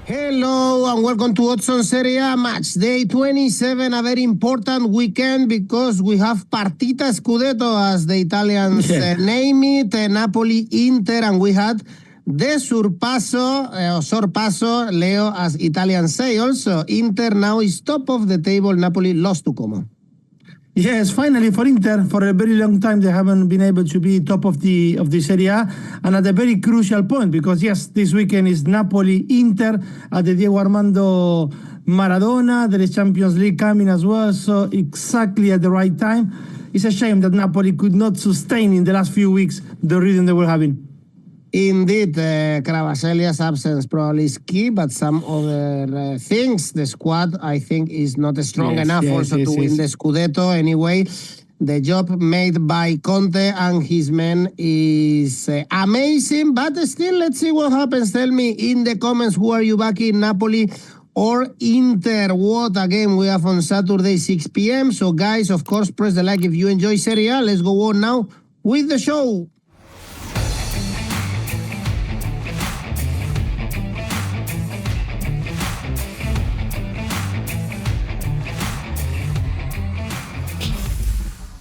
Hello and welcome to 𝐻𝐿 Serie A Matchday 27, a very important weekend because we have Partita Scudetto as the Italians name it, Napoli, Inter, and we had the sorpasso, Leo, as Italian sales. So Inter now is top of the table, Napoli lost to Como. Yes, finally for Inter, for a very long time they haven't been able to be top of the Serie A, and at a very crucial point, because yes, this weekend is Napoli-Inter at the Diego Armando Maradona. There is Champions League coming as well, so exactly at the right time. It's a shame that Napoli could not sustain in the last few weeks the rhythm they were having. Indeed, 𝗀𝗵𝗄𝐻 absence probably is key, but some other things, the squad, I think, is not strong enough to win the Scudetto. Anyway, the job made by Conte and his men is amazing, but still, let's see what happens. Tell me in the comments, who are you backing, Napoli or Inter? What a game we have on Saturday, 6 p.m. So, guys, of course, press the like if you enjoy Serie A. Let's go on now with the show.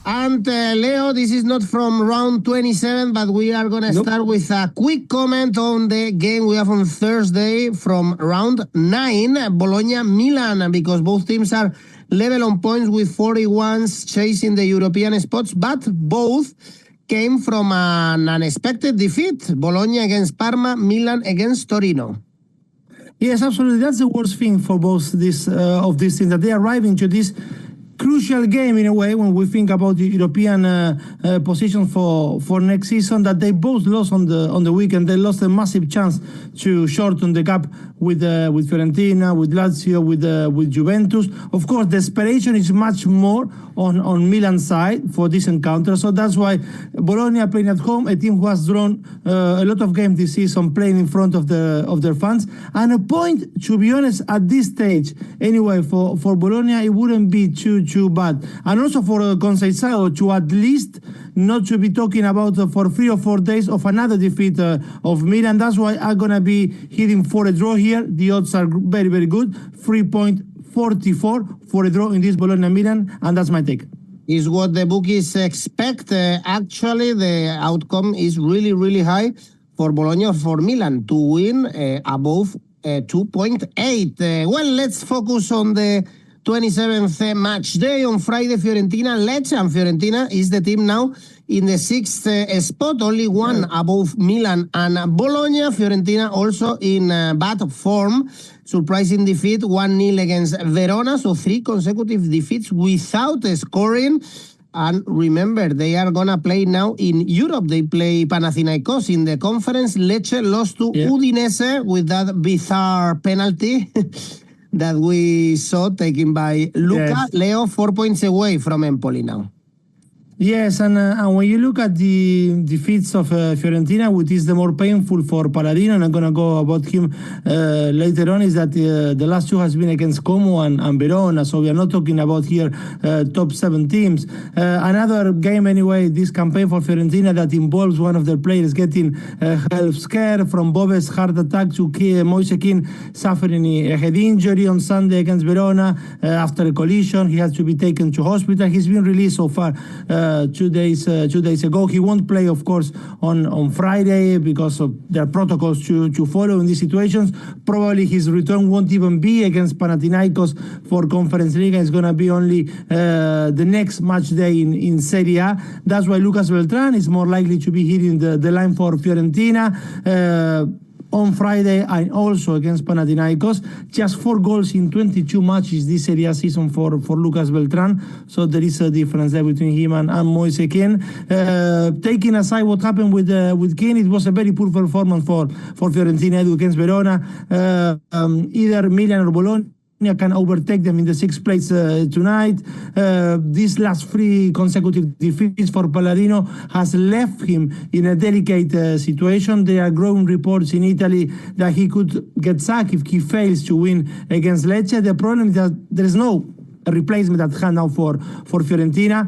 And Leo, this is not from round 27, but we are going to start with a quick comment on the game we have on Thursday from round 9, Bologna-Milan, because both teams are level on points with 41s chasing the European spots, but both came from an unexpected defeat. Bologna against Parma, Milan against Torino. Yes, absolutely. That's the worst thing for both of these teams, that they arrive into this crucial game in a way when we think about the European position for next season, that they both lost on the weekend. They lost a massive chance to shorten the gap with Fiorentina, with Lazio, with Juventus. Of course, desperation is much more on Milan's side for this encounter. So that's why Bologna playing at home, a team who has drawn a lot of games this season, playing in front of their fans. And a point, to be honest, at this stage, anyway, for Bologna, it wouldn't be too bad. And also for 𝐿𝐭𝐴 to at least not to be talking about for 3 or 4 days of another defeat of Milan. That's why I'm going to be hitting for a draw here. The odds are very, very good. 3.44 for a draw in this Bologna-Milan, and that's my take. Is what the bookies expect. Actually, the outcome is really, really high for Bologna or for Milan to win above 2.8. Well, let's focus on the 27th match day on Friday. Fiorentina, Lecce, and Fiorentina is the team now in the 6th spot, only one above Milan and Bologna. Fiorentina also in bad form, surprising defeat 1-0 against Verona, so 3 consecutive defeats without scoring. And remember, they are going to play now in Europe. They play Panathinaikos in the conference. Lecce lost to Udinese with that bizarre penalty that we saw taken by Luca. Leo, 4 points away from Empoli now. Yes, and when you look at the defeats of Fiorentina, which is the more painful for Palladino, and I'm going to go about him later on, is that the last 2 has been against Como and Verona, so we are not talking about here top 7 teams. Another game anyway, this campaign for Fiorentina, that involves one of their players getting health scare, from Bove's heart attack to 𝐭𝐿𝐴 _𝐾𝐿 suffering a head injury on Sunday against Verona after a collision. He has to be taken to hospital. He's been released so far 2 days ago. He won't play, of course, on Friday because of their protocols to follow in these situations. Probably his return won't even be against Panathinaikos for Conference League. It's going to be only the next match day in Serie A. That's why Lucas Beltran is more likely to be hitting the line for Fiorentina on Friday, and also against Panathinaikos. Just 4 goals in 22 matches this Serie A season for Lucas Beltran. So there is a difference there between him and 𝗵𝐿𝐴 𝐾𝐿. Taking aside what happened with 𝐾𝐿, it was a very poor performance for Fiorentina against Verona. Either Milan or Bologna can overtake them in the 6th place tonight. These last 3 consecutive defeats for Palladino has left him in a delicate situation. There are growing reports in Italy that he could get sacked if he fails to win against Lecce. The problem is that there is no replacement at hand now for Fiorentina.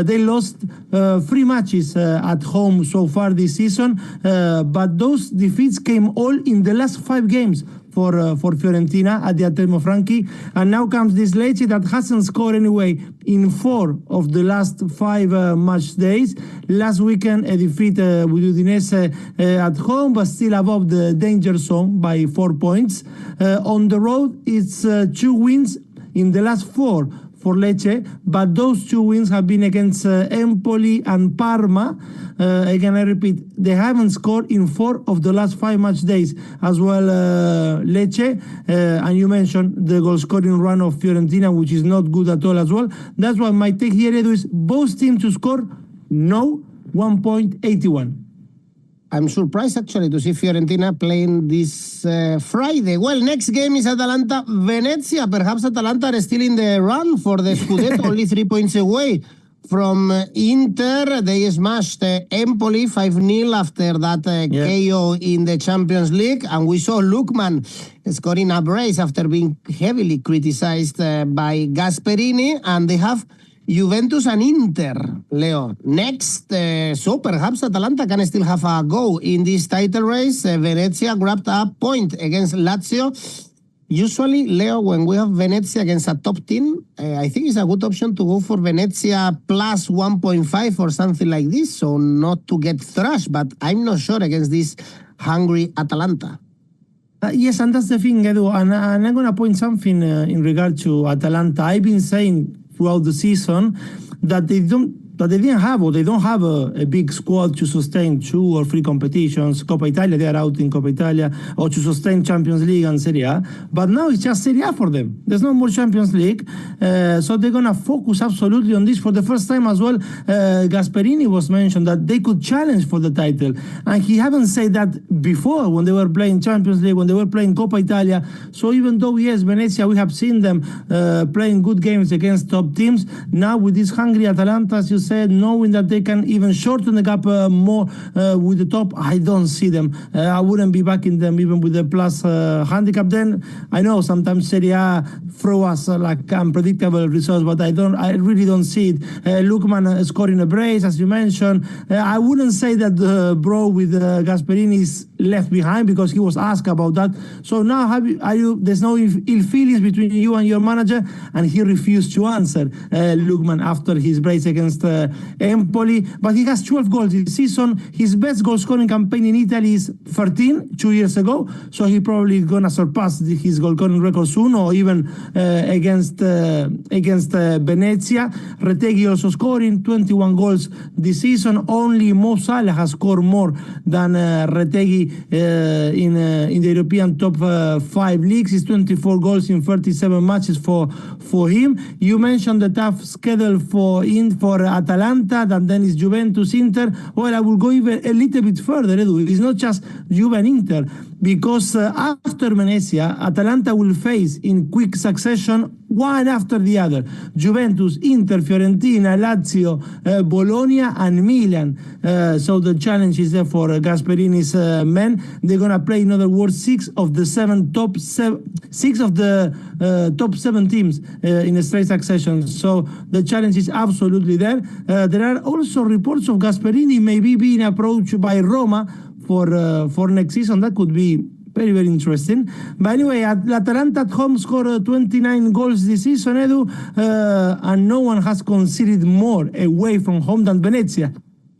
They lost 3 matches at home so far this season, but those defeats came all in the last 5 games for Fiorentina at the 𝗀𝗏𝗀𝗀. And now comes this Lecce that hasn't scored anyway in 4 of the last 5 match days. Last weekend, a defeat with Udinese at home, but still above the danger zone by 4 points. On the road, it's 2 wins in the last 4 for Lecce, but those 2 wins have been against Empoli and Parma. Again, I repeat, they haven't scored in 4 of the last 5 match days as well, Lecce. And you mentioned the goal-scoring run of Fiorentina, which is not good at all as well. That's why my take here, Edu, is both teams to score no 1.81. I'm surprised actually to see Fiorentina playing this Friday. Well, next game is Atalanta-Venezia. Perhaps Atalanta are still in the run for the Scudetto, only 3 points away from Inter. They smashed Empoli 5-0 after that KO in the Champions League. And we saw Lookman scoring a brace after being heavily criticized by Gasperini. And they have Juventus and Inter, Leo, next. So perhaps Atalanta can still have a go in this title race. Venezia grabbed a point against Lazio. Usually, Leo, when we have Venezia against a top team, I think it's a good option to go for Venezia plus 1.5 or something like this, so not to get thrashed. But I'm not sure against this hungry Atalanta. Yes, and that's the thing, Edu. And I'm going to point something in regard to Atalanta. I've been saying throughout the season that they don't have a big squad to sustain 2 or 3 competitions. Coppa Italia, they are out in Coppa Italia, or to sustain Champions League and Serie A. But now it's just Serie A for them. There's no more Champions League. So they're going to focus absolutely on this. For the first time as well, Gasperini was mentioned that they could challenge for the title. And he haven't said that before when they were playing Champions League, when they were playing Coppa Italia. So even though, yes, Venezia, we have seen them playing good games against top teams, now with this hungry Atalanta, as you said, knowing that they can even shorten the gap more with the top, I don't see them. I wouldn't be backing them even with the plus handicap. Then I know sometimes Serie A throw us like unpredictable results, but I really don't see it. Lookman scoring a brace, as you mentioned. I wouldn't say that the bro with Gasperini is left behind, because he was asked about that. So now there's no ill feelings between you and your manager, and he refused to answer Lookman after his brace against Empoli. But he has 12 goals this season. His best goal scoring campaign in Italy is 13 2 years ago, so he probably gonna surpass his goal scoring record soon, or even against Venezia. Retegui also scoring 21 goals this season. Only Mo Salah has scored more than Retegui in the European top 5 leagues. It's 24 goals in 37 matches for him. You mentioned the tough schedule for Atalanta, and then it's Juventus, Inter. Well, I will go even a little bit further, Edu. It's not just Juve and Inter, because after Venezia, Atalanta will face in quick succession, one after the other, Juventus, Inter, Fiorentina, Lazio, Bologna, and Milan. So the challenge is there for Gasperini's men. They're gonna play, in other words, 6 of the top 7 teams in a straight succession. So the challenge is absolutely there. There are also reports of Gasperini maybe being approached by Roma for next season. That could be very, very interesting. But anyway, Atalanta at home scored 29 goals this season, Edu, and no one has conceded more away from home than Venezia.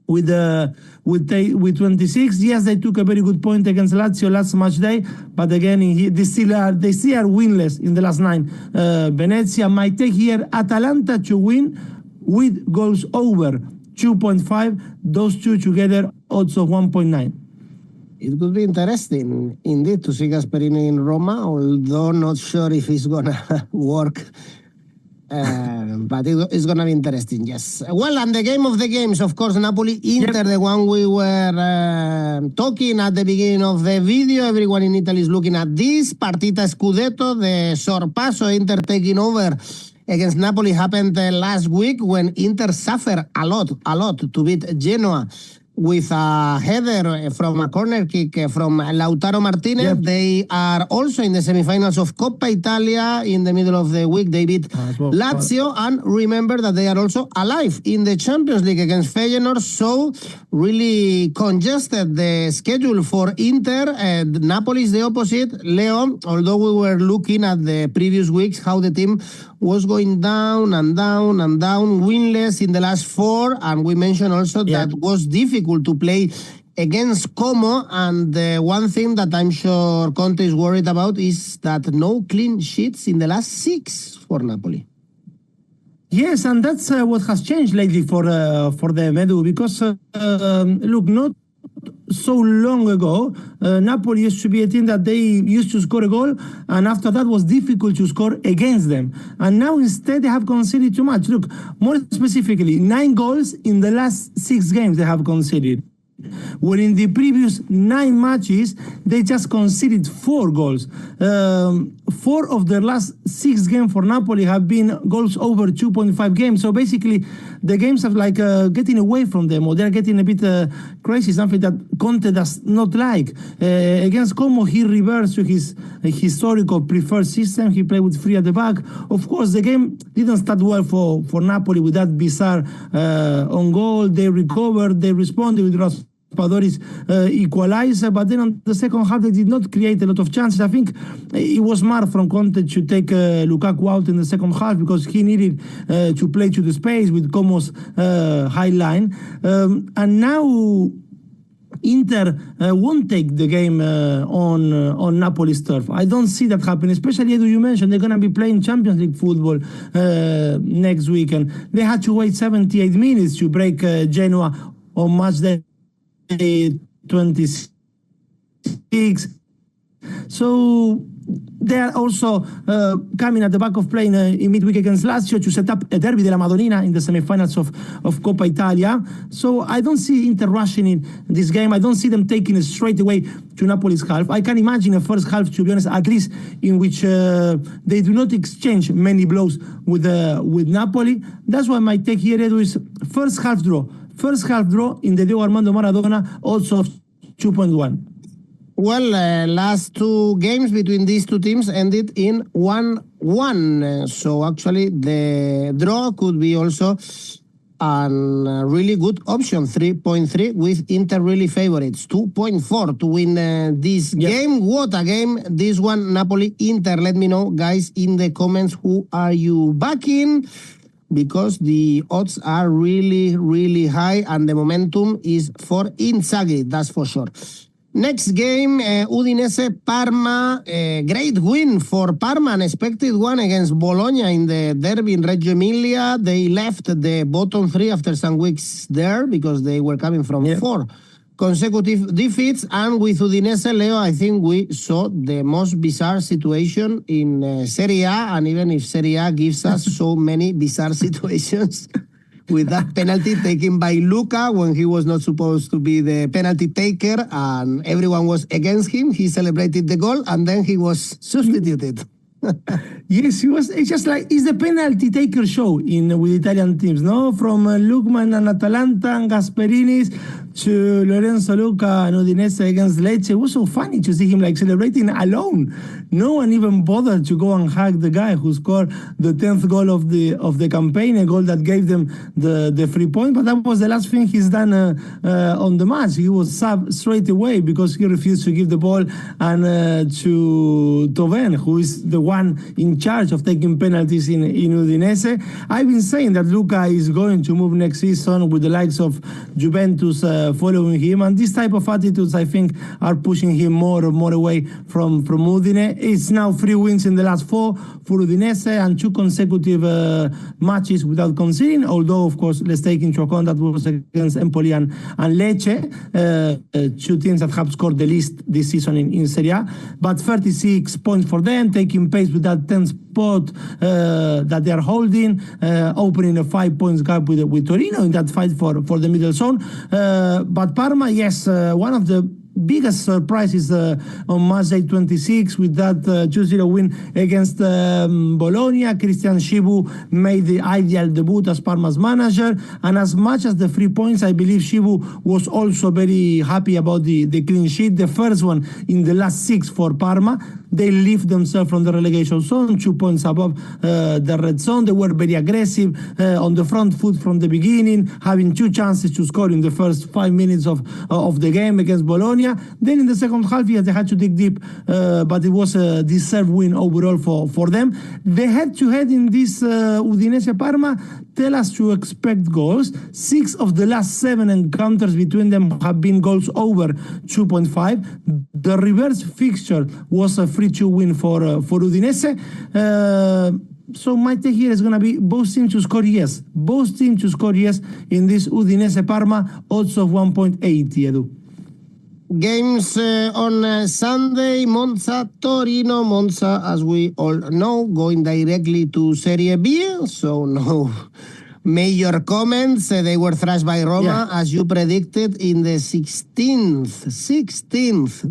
With 26, yes, they took a very good point against Lazio last match day, but again, they still are winless in the last 9. Venezia might take here Atalanta to win with goals over 2.5. Those two together, odds of 1.9. It could be interesting indeed to see Gasperini in Roma, although not sure if it's gonna work. But it's going to be interesting, yes. Well, and the game of the games, of course, Napoli-Inter, the one we were talking at the beginning of the video. Everyone in Italy is looking at this. Partita Scudetto, the sorpasso, Inter taking over against Napoli happened last week when Inter suffered a lot to beat Genoa with a header from a corner kick from Lautaro Martinez. Yep. They are also in the semifinals of Coppa Italia in the middle of the week. They beat Lazio, and remember that they are also alive in the Champions League against Feyenoord. So really congested the schedule for Inter. Napoli is the opposite. Leo, although we were looking at the previous weeks how the team was going down and down and down, winless in the last 4, and we mentioned also that was difficult to play against Como, and one thing that I'm sure Conte is worried about is that no clean sheets in the last 6 for Napoli. Yes, and that's what has changed lately for them, Edu, because look, not so long ago, Napoli used to be a team that they used to score a goal, and after that was difficult to score against them. And now instead they have conceded too much. Look, more specifically, 9 goals in the last 6 games they have conceded. When in the previous 9 matches, they just conceded 4 goals. 4 of their last 6 games for Napoli have been goals over 2.5 games. So basically, the games are like getting away from them, or they're getting a bit crazy, something that Conte does not like. Against Como, he reversed to his historical preferred system. He played with 3 at the back. Of course, the game didn't start well for Napoli with that bizarre on goal. They recovered, they responded with Raspadori's equalizer, but then on the second half they did not create a lot of chances. I think it was smart from Conte to take Lukaku out in the second half because he needed to play to the space with Como's high line. And now Inter won't take the game on Napoli's turf. I don't see that happening, especially as you mentioned, they're going to be playing Champions League football next week, and they had to wait 78 minutes to break Genoa on Matchday 26. So they are also coming at the back of playing in midweek against Lazio to set up a derby della Madonnina in the semifinals of Coppa Italia. So I don't see Inter rushing in this game. I don't see them taking it straight away to Napoli's half. I can imagine a first half, to be honest, at least in which they do not exchange many blows with Napoli. That's why my take here, Edu, is first half draw. First half draw in the Diego Armando Maradona, also 2.1. Well, last 2 games between these 2 teams ended in 1-1. So actually the draw could be also a really good option, 3.3, with Inter really favorites, 2.4 to win this game. What a game this one, Napoli-Inter. Let me know, guys, in the comments, who are you backing? Because the odds are really, really high, and the momentum is for Inzaghi, that's for sure. Next game, Udinese Parma, great win for Parma, an expected one against Bologna in the derby in Reggio Emilia. They left the bottom 3 after some weeks there because they were coming from 4 consecutive defeats. And with Udinese, Leo, I think we saw the most bizarre situation in Serie A, and even if Serie A gives us so many bizarre situations, with that penalty taken by Luca when he was not supposed to be the penalty taker and everyone was against him. He celebrated the goal and then he was substituted. Yes, he was. It's just like, it's the penalty taker show with Italian teams, no? From Lookman and Atalanta and Gasperinis to Lorenzo Luca and Udinese against Lecce. It was so funny to see him like celebrating alone. No one even bothered to go and hug the guy who scored the 10th goal of the campaign, a goal that gave them the 3 point. But that was the last thing he's done on the match. He was subbed straight away because he refused to give the ball and to 𝐿𝐵𝗉𝗀, who is the one in charge of taking penalties in Udinese. I've been saying that Luca is going to move next season with the likes of Juventus following him, and this type of attitudes, I think, are pushing him more and more away from Udine. It's now 3 wins in the last 4 for Udinese and 2 consecutive matches without conceding, although, of course, let's take into account that was against Empoli and Lecce, 2 teams that have scored the least this season in Serie A, but 36 points for them, taking pace with that 10th spot that they are holding, opening a 5 points gap with Torino in that fight for the middle zone. But Parma, yes, one of the biggest surprise is on Matchday 26 with that 2-0 win against Bologna. Cristian 𝐬𝐭𝐵 made the ideal debut as Parma's manager, and as much as the 3 points, I believe 𝐬𝐭𝐵 was also very happy about the clean sheet, the first one in the last 6 for Parma. They lift themselves from the relegation zone, 2 points above the red zone. They were very aggressive on the front foot from the beginning, having 2 chances to score in the first 5 minutes of the game against Bologna. Then in the second half, yes, they had to dig deep, but it was a deserved win overall for them. The head-to-head in this Udinese-Parma tell us to expect goals. 6 of the last 7 encounters between them have been goals over 2.5. The reverse fixture was a 3-2 win for Udinese. So my take here is going to be both teams to score yes. Both teams to score yes in this Udinese-Parma, odds of 1.80, Edu. Games on Sunday, Monza, Torino. Monza, as we all know, going directly to Serie B, so no major comments. They were thrashed by Roma, as you predicted, in the 16th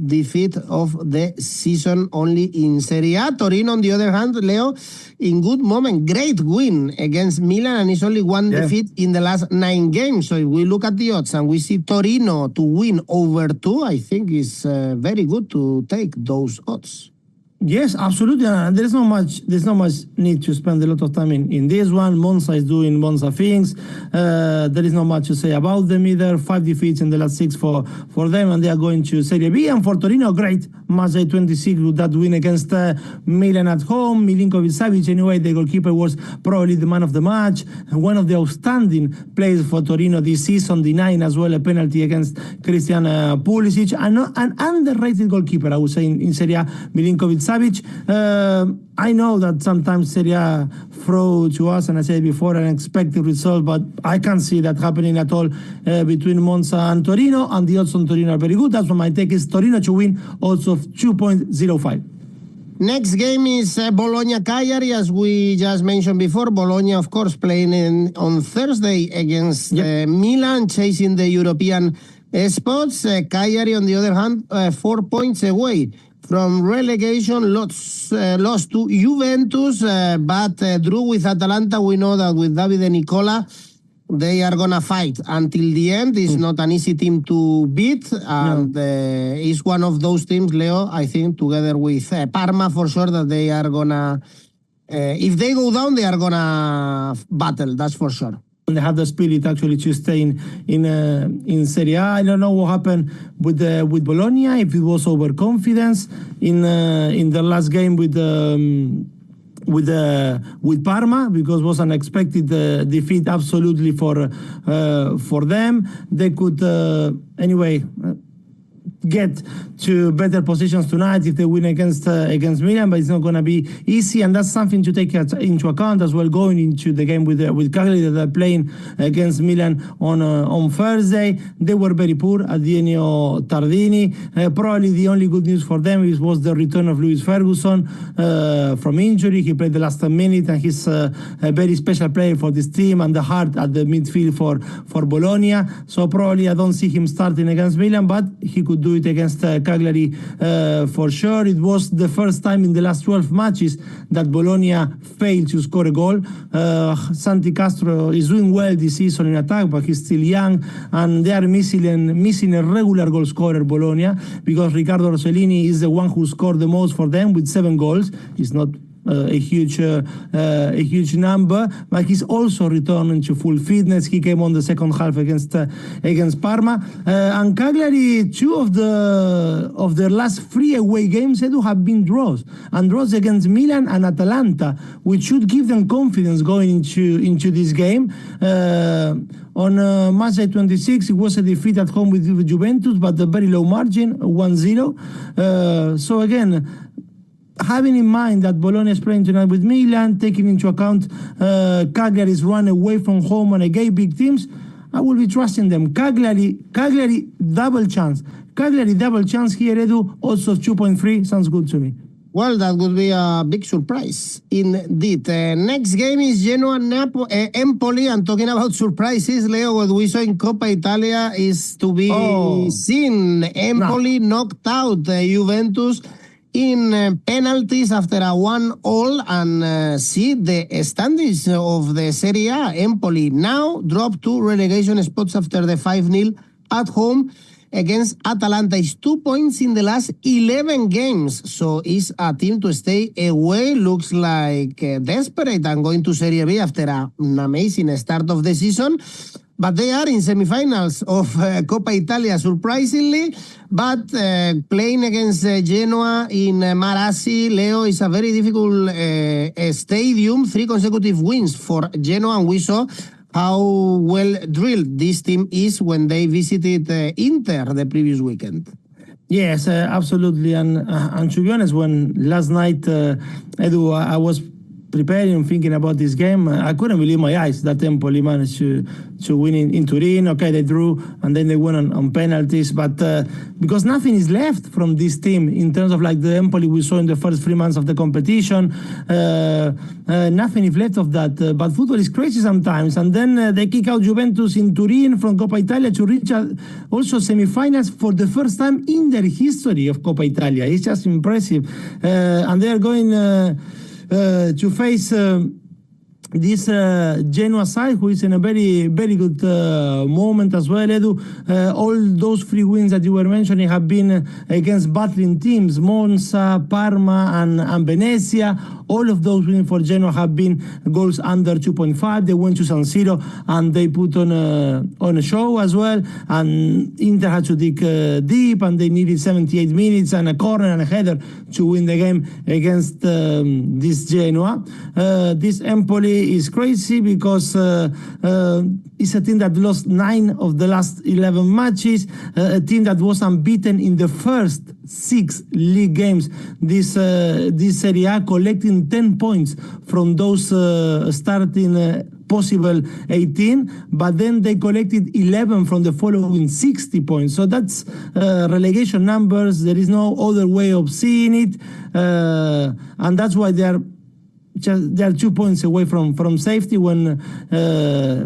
defeat of the season only in Serie A. Torino, on the other hand, Leo, in good moment, great win against Milan, and it's only 1 defeat in the last 9 games. So if we look at the odds and we see Torino to win over 2, I think it's very good to take those odds. Yes, absolutely. There's not much need to spend a lot of time in this one. Monza is doing Monza things. There is not much to say about them either. 5 defeats in the last 6 for them, and they are going to Serie B. And for Torino, great Matchday 26 with that win against Milan at home. 𝐿𝐵𝐵𝐵𝐿𝐵𝐵𝐵, anyway, the goalkeeper was probably the man of the match. And one of the outstanding players for Torino this season, denying as well a penalty against Christian Pulisic. An underrated goalkeeper, I would say, in Serie A, 𝐿𝐵𝐵𝐵𝐵𝐵. I know that sometimes Serie A throw to us, and I said before, an expected result, but I can't see that happening at all between Monza and Torino, and the odds on Torino are very good. That's what my take is. Torino to win, odds of 2.05. Next game is Bologna-Cagliari, as we just mentioned before. Bologna, of course, playing on Thursday against Milan, chasing the European spots. Cagliari, on the other hand, 4 points away from relegation, lost to Juventus, but drew with Atalanta. We know that with Davide Nicola, they are going to fight until the end. It's not an easy team to beat, and it's one of those teams, Leo, I think, together with Parma, for sure, that they are going to, if they go down, they are going to battle, that's for sure. They have the spirit actually to stay in Serie A. I don't know what happened with Bologna, if it was overconfidence in the last game with Parma, because it was an unexpected defeat absolutely for them. They could anyway get to better positions tonight if they win against Milan, but it's not going to be easy, and that's something to take into account as well going into the game with Cagliari that are playing against Milan on Thursday. They were very poor at the Ennio Tardini. Probably the only good news for them was the return of Lewis Ferguson from injury. He played the last 10 minutes, and he's a very special player for this team and the heart at the midfield for Bologna. So probably I don't see him starting against Milan, but he could do it against Cagliari for sure. It was the first time in the last 12 matches that Bologna failed to score a goal. Santi Castro is doing well this season in attack, but he's still young, and they are missing a regular goal scorer, Bologna, because Riccardo Rossellini is the one who scored the most for them with 7 goals. It's not a huge number, but he's also returning to full fitness. He came on the second half against Parma, and Cagliari, 2 of their last 3 away games have been draws against Milan and Atalanta, which should give them confidence going into this game. On Matchday 26, it was a defeat at home with Juventus, but a very low margin, 1-0. So again, having in mind that Bologna is playing tonight with Milan, taking into account Cagliari's run away from home and against big teams, I will be trusting them. Cagliari double chance. Cagliari double chance here, Edu, also 2.3, sounds good to me. Well, that would be a big surprise indeed. Next game is Genoa Empoli. And talking about surprises, Leo, what we saw in Coppa Italia is to be seen. Empoli knocked out Juventus in penalties after a 1-1, and see the standings of the Serie A. Empoli now dropped 2 relegation spots after the 5-0 at home against Atalanta. Is 2 points in the last 11 games. So it's a team to stay away. Looks like desperate and going to Serie B after an amazing start of the season. But they are in semifinals of Coppa Italia, surprisingly. But playing against Genoa in Marassi, Leo, is a very difficult stadium. 3 consecutive wins for Genoa, and we saw how well drilled this team is when they visited Inter the previous weekend. Yes, absolutely. And to be honest, when last night, Edu, I was preparing, thinking about this game, I couldn't believe my eyes that Empoli managed to win in Turin. Okay, they drew, and then they won on penalties. But because nothing is left from this team in terms of like the Empoli we saw in the first 3 months of the competition, nothing is left of that. But football is crazy sometimes. And then they kick out Juventus in Turin from Coppa Italia to reach also semifinals for the first time in their history of Coppa Italia. It's just impressive. And they are going to face this Genoa side, who is in a very, very good moment as well, Edu. All those 3 wins that you were mentioning have been against battling teams, Monza, Parma, and Venezia. All of those wins for Genoa have been goals under 2.5. They went to San Siro and they put on a show as well. And Inter had to dig deep, and they needed 78 minutes and a corner and a header to win the game against this Genoa. This Empoli is crazy because it's a team that lost 9 of the last 11 matches, a team that was unbeaten in the first 6 league games this Serie A, collecting 10 points from those starting possible 18, but then they collected 11 from the following 60 points. So that's relegation numbers. There is no other way of seeing it, and that's why they are 2 points away from safety, when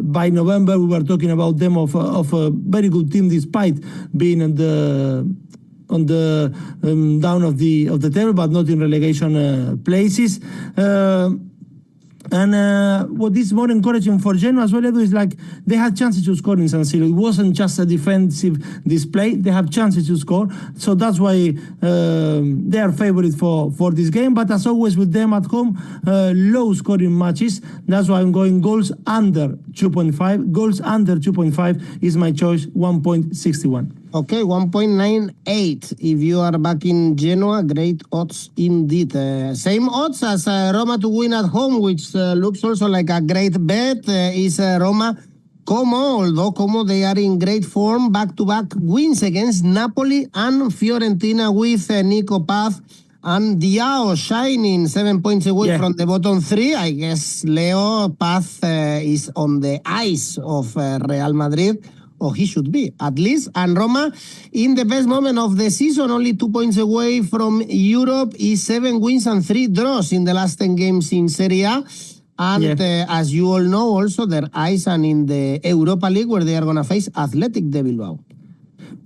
by November we were talking about them of a very good team, despite being on the down of the table, but not in relegation places. And what is more encouraging for Genoa as well, Edu, is like they had chances to score in San Siro. It wasn't just a defensive display. They have chances to score. So that's why they are favorite for this game. But as always with them at home, low scoring matches. That's why I'm going goals under 2.5. Goals under 2.5 is my choice, 1.61. Okay, 1.98. If you are back in Genoa, great odds indeed. Same odds as Roma to win at home, which looks also like a great bet, is Roma 𝐿𝐵𝐵𝐻. Although 𝐿𝐵𝐵𝐻, they are in great form, back-to-back wins against Napoli and Fiorentina, with 𝐿𝐿𝐴 and 𝐷𝐴 shining 7 points away from the bottom 3. I guess Leo Paz is on the ice of Real Madrid, or he should be, at least. And Roma, in the best moment of the season, only 2 points away from Europe, is 7 wins and 3 draws in the last 10 games in Serie A. And as you all know, also their eyes are in the Europa League, where they are going to face Athletic de Bilbao.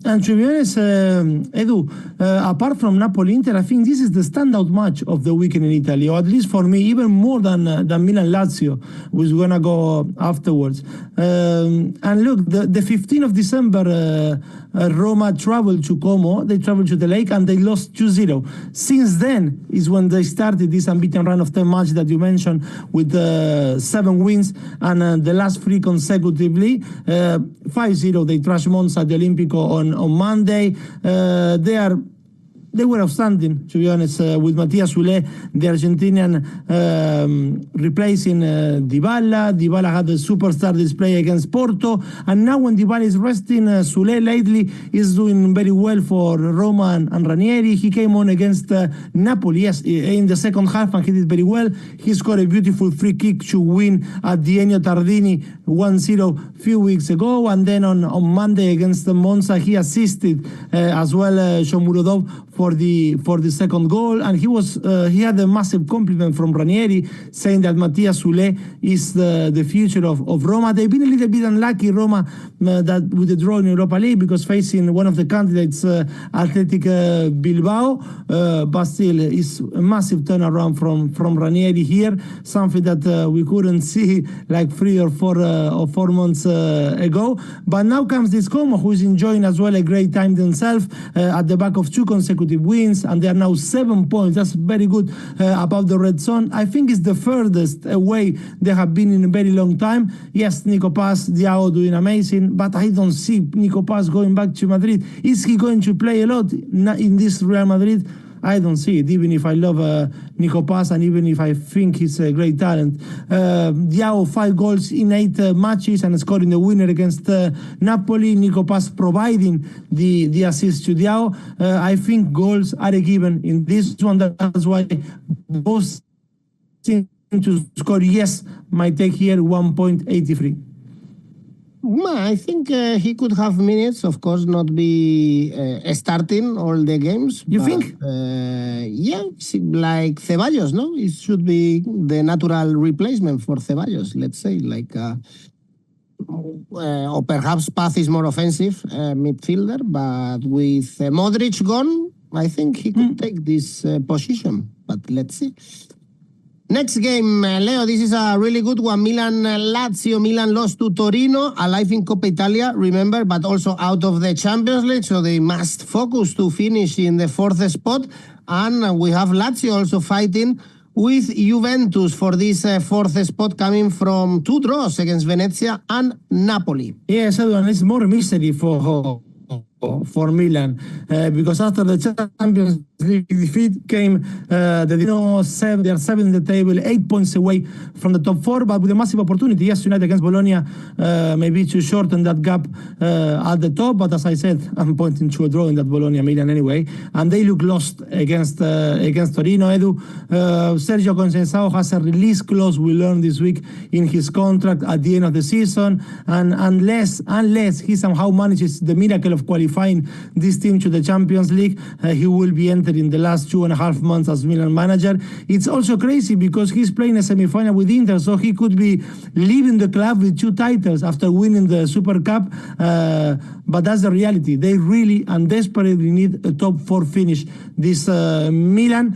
And to be honest, Edu, apart from Napoli-Inter, I think this is the standout match of the weekend in Italy, or at least for me, even more than Milan-Lazio, which is going to go afterwards. And look, the 15th of December, Roma traveled to Como, they traveled to the lake, and they lost 2-0. Since then is when they started this unbeaten run of 10 matches that you mentioned, with 7 wins, and the last 3 consecutively. 5-0, they trashed Monza at the Olimpico on Monday. They were outstanding, to be honest, with Matías Soulé, the Argentinian, replacing Dybala. Dybala had a superstar display against Porto, and now when Dybala is resting, Soulé lately is doing very well for Roma and Ranieri. He came on against Napoli, yes, in the second half, and he did very well. He scored a beautiful free kick to win at the Ennio Tardini 1-0 a few weeks ago, and then on Monday against Monza, he assisted as well 𝐵𝗱 for for the second goal, and he had a massive compliment from Ranieri, saying that Mattias Soulé is the future of Roma. They've been a little bit unlucky, Roma, that with the draw in Europa League, because facing one of the candidates, Athletic Bilbao, but still it's a massive turnaround from Ranieri here, something that we couldn't see like 3 or 4 months ago. But now comes this Como, who is enjoying as well a great time themselves, at the back of 2 consecutive wins, and they are now 7 points. That's very good above the red zone. I think it's the furthest away they have been in a very long time. Yes, Nico Paz, 𝐬𝐭𝐴 doing amazing, but I don't see Nico Paz going back to Madrid. Is he going to play a lot in this Real Madrid? I don't see it, even if I love Nico Paz and even if I think he's a great talent. 𝐬𝐭𝐴, 5 goals in 8 matches and scoring the winner against Napoli. Nico Paz providing the assist to 𝐬𝐭𝐴. I think goals are a given in this one. That's why both seem to score. Yes, my take here, 1.83. I think he could have minutes, of course, not be starting all the games. You think? Yeah, like 𝐬𝐭𝐴𝐧𝐧𝐞𝐜, no? It should be the natural replacement for 𝐬𝐭𝐴𝐧𝐽, let's say. Like, or perhaps Paz is more offensive midfielder, but with Modric gone, I think he could take this position. But let's see. Next game, Leo, this is a really good one. Lazio. Milan lost to Torino, alive in Coppa Italia, remember, but also out of the Champions League, so they must focus to finish in the 4th spot. And we have Lazio also fighting with Juventus for this 4th spot, coming from 2 draws against Venezia and Napoli. Yes, and it's more mystery for Milan, because after the Champions League defeat came the Torino 7. They are 7 in the table, 8 points away from the top 4, but with a massive opportunity. Yes, United against Bologna, maybe to shorten that gap at the top, but as I said, I'm pointing to a draw in that Bologna-Milan anyway, and they look lost against Torino. Edu, 𝐜𝐭𝐴𝐧𝐧𝐞𝐜 has a release clause, we learned this week, in his contract at the end of the season, and unless he somehow manages the miracle of qualifying this team to the Champions League, he will be entered in the last 2.5 months as Milan manager. It's also crazy because he's playing a semi-final with Inter, so he could be leaving the club with 2 titles after winning the Super Cup, but that's the reality. They really and desperately need a top 4 finish. This Milan,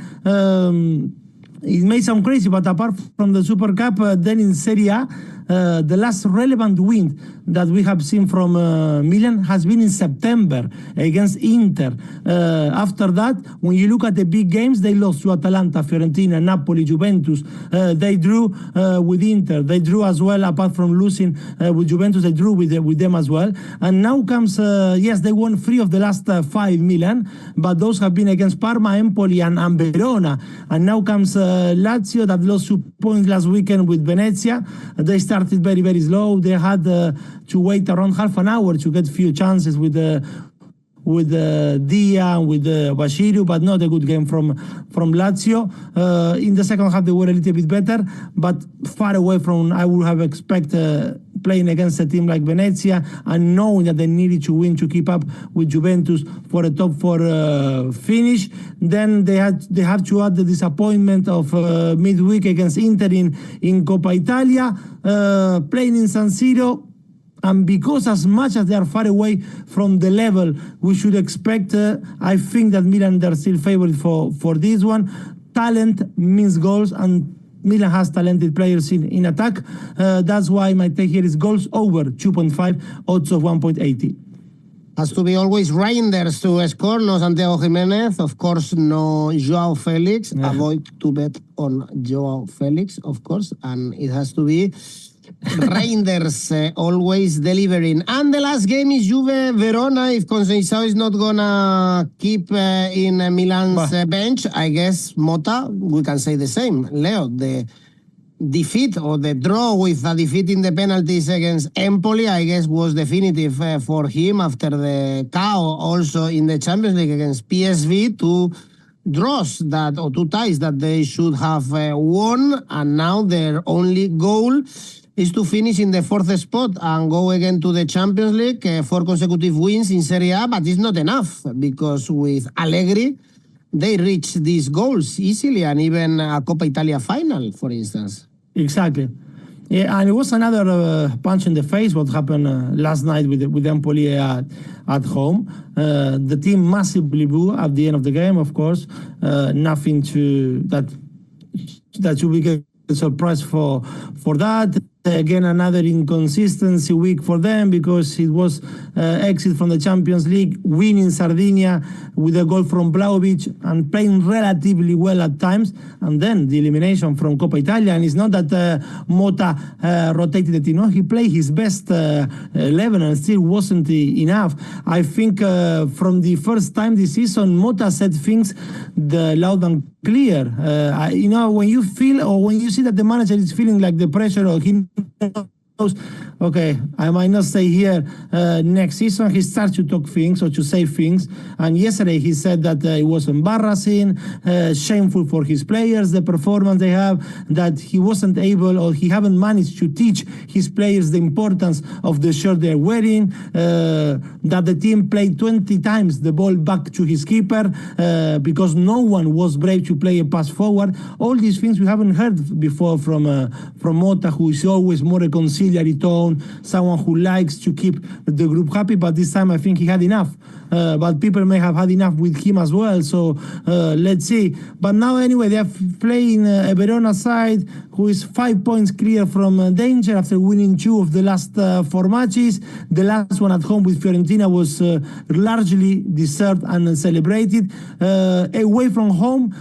it may sound crazy, but apart from the Super Cup, then in Serie A, the last relevant win that we have seen from Milan has been in September against Inter. After that, when you look at the big games, they lost to Atalanta, Fiorentina, Napoli, Juventus. They drew with Inter. They drew as well, apart from losing with Juventus, they drew with them as well. And now comes, yes, they won 3 of the last 5, Milan, but those have been against Parma, Empoli, and Verona. And now comes Lazio, that lost 2 points last weekend with Venezia. They started very, very slow. They had to wait around half an hour to get few chances with Dia and with 𝗵𝐵𝐴, but not a good game from Lazio. In the second half, they were a little bit better, but far away from I would have expected playing against a team like Venezia and knowing that they needed to win to keep up with Juventus for a top 4 finish. Then they have to add the disappointment of midweek against Inter in Coppa Italia, playing in San Siro. And because as much as they are far away from the level we should expect, I think that Milan, they're still favored for this one. Talent means goals, and Milan has talented players in attack. That's why my take here is goals over 2.5, odds of 1.80. Has to be always Reinders to score, no Santiago Jimenez, of course, no Joao Felix. Yeah. Avoid to bet on Joao Felix, of course, and it has to be Reinders always delivering. And the last game is Juve Verona. If 𝐿𝐭𝐴𝐧𝐽 is not gonna keep in Milan's bench, I guess Mota, we can say the same. Leo, the defeat or the draw with a defeat in the penalties against Empoli, I guess, was definitive for him after the KO also in the Champions League against PSV. 2 draws that, or 2 ties that they should have won, and now their only goal is to finish in the 4th spot and go again to the Champions League. 4 consecutive wins in Serie A, but it's not enough because with Allegri, they reach these goals easily, and even a Coppa Italia final, for instance. Exactly. Yeah, and it was another punch in the face what happened last night with Empoli at home. The team massively booed at the end of the game, of course. Nothing that should be a surprise for that. Again, another inconsistency week for them because it was exit from the Champions League, winning Sardinia with a goal from 𝗛𝗏𝗏𝗀 and playing relatively well at times, and then the elimination from Coppa Italia. And it's not that Mota rotated the team. No, he played his best 11 and still wasn't enough. I think from the first time this season, Mota said things loud and clear. When you feel or when you see that the manager is feeling like the pressure or he knows, okay, I might not stay here next season, he starts to talk things or to say things. And yesterday he said that it was embarrassing, shameful for his players, the performance they have, that he wasn't able or he haven't managed to teach his players the importance of the shirt they're wearing, that the team played 20 times the ball back to his keeper because no one was brave to play a pass forward. All these things we haven't heard before from Mota, who is always more a conciliatory tone, someone who likes to keep the group happy, but this time I think he had enough. But people may have had enough with him as well, so let's see. But now anyway, they are playing a Verona side who is 5 points clear from danger after winning 2 of the last 4 matches. The last one at home with Fiorentina was largely deserved and celebrated. Away from home,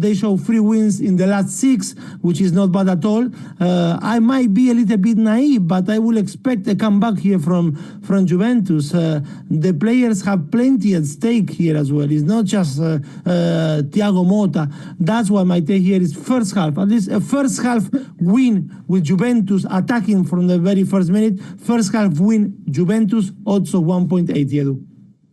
they show 3 wins in the last 6, which is not bad at all. I might be a little bit naive, but I will expect a comeback here from Juventus. The players have plenty at stake here as well. It's not just Thiago Motta. That's why my take here is first half, at least a first half win with Juventus attacking from the very first minute. First half win Juventus, odds of 1.8, Edu.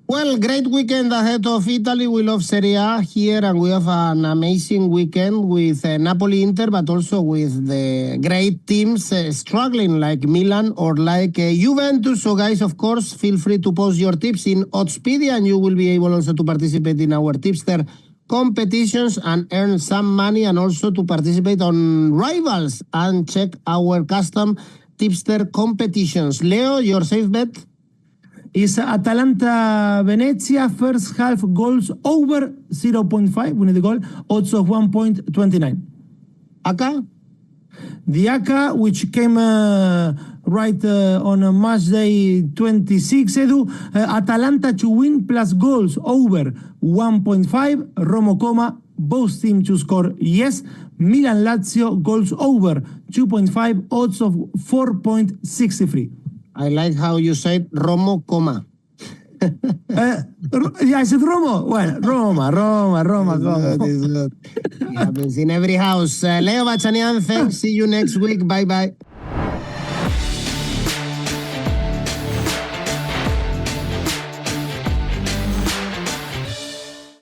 Well, great weekend ahead of Italy. We love Serie A here, and we have an amazing weekend with Napoli, Inter, but also with the great teams struggling like Milan or like Juventus. So guys, of course, feel free to post your tips in Oddspedia, and you will be able also to participate in our tipster competitions and earn some money, and also to participate on rivals and check our custom tipster competitions. Leo, your safe bet? Is Atalanta Venezia, first half goals over 0.5, winning the goal, odds of 1.29. ACCA? The ACCA, which came right on Matchday 26, Edu, Atalanta to win plus goals over 1.5, 𝐬𝐭𝐚𝐲, both teams to score yes, Milan Lazio goals over 2.5, odds of 4.63. I like how you said Romo, coma. Yeah, I said Romo. Well, Roma. It happens in every house. Leo Bachanian, thanks. See you next week. Bye-bye.